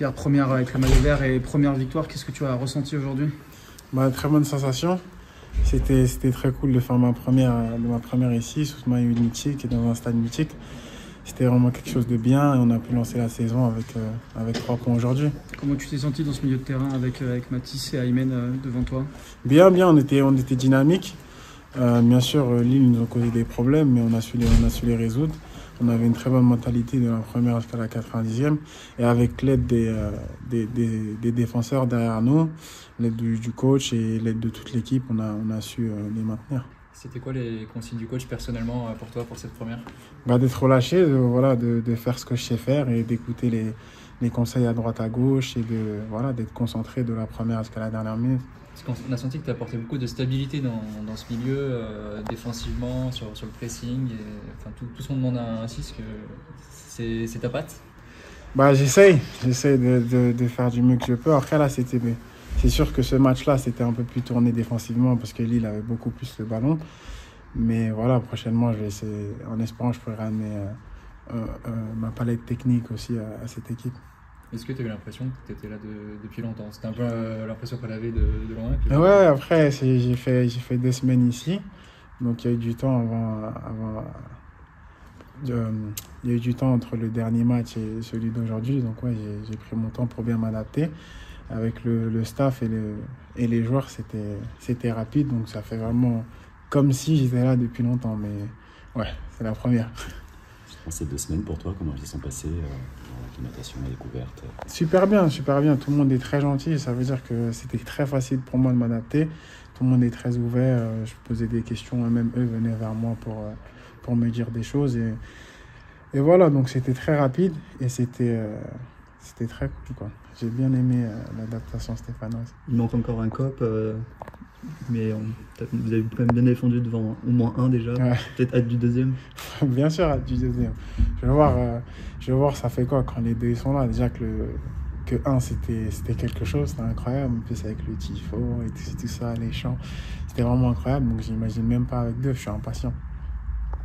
Pierre, première avec le maillot vert et première victoire, qu'est-ce que tu as ressenti aujourd'hui? Très bonne sensation. C'était très cool de faire ma première ici, sous ce maillot mythique et dans un stade mythique. C'était vraiment quelque chose de bien et on a pu lancer la saison avec 3 points aujourd'hui. Comment tu t'es senti dans ce milieu de terrain avec Mathis et Aymen devant toi? Bien, on était dynamique. Bien sûr, Lille nous a causé des problèmes, mais on a su les résoudre. On avait une très bonne mentalité de la première jusqu'à la 90e. Et avec l'aide des défenseurs derrière nous, l'aide du coach et l'aide de toute l'équipe, on a su les maintenir. C'était quoi les consignes du coach personnellement pour toi pour cette première? D'être relâché, de faire ce que je sais faire et d'écouter les conseils à droite à gauche et d'être concentré de la première jusqu'à la dernière minute. Parce qu'on a senti que tu as apporté beaucoup de stabilité dans ce milieu, défensivement, sur le pressing. Tout ce monde insiste que c'est ta patte. J'essaye de faire du mieux que je peux. Après là, c'est sûr que ce match-là, c'était un peu plus tourné défensivement parce que Lille avait beaucoup plus le ballon. Mais voilà, prochainement, je vais essayer, en espérant que je pourrai ramener ma palette technique aussi à cette équipe. Est-ce que tu as eu l'impression que tu étais là depuis longtemps? C'était un peu l'impression qu'on avait de loin. Ouais, après, j'ai fait 2 semaines ici. Donc, il y a eu du temps il y a eu du temps entre le dernier match et celui d'aujourd'hui. Donc, ouais, j'ai pris mon temps pour bien m'adapter. Avec le staff et les joueurs, c'était rapide. Donc, ça fait vraiment comme si j'étais là depuis longtemps. Mais ouais, c'est la première. Ces 2 semaines pour toi, comment elles se sont passées l'acclimatation, la découverte? Super bien. Tout le monde est très gentil. Ça veut dire que c'était très facile pour moi de m'adapter. Tout le monde est très ouvert. Je posais des questions et même eux venaient vers moi pour me dire des choses. Et voilà, donc c'était très rapide et c'était très cool, quoi. J'ai bien aimé l'adaptation stéphanoise. Il manque encore un cop, mais vous avez quand même bien défendu devant au moins un déjà. Ouais. Peut-être hâte du deuxième. Bien sûr, hâte du deuxième. Je vais voir ça fait quoi quand les deux sont là. Déjà que un, c'était quelque chose, c'était incroyable. En plus avec le tifo et tout ça, les chants, c'était vraiment incroyable. Donc j'imagine même pas avec deux, je suis impatient.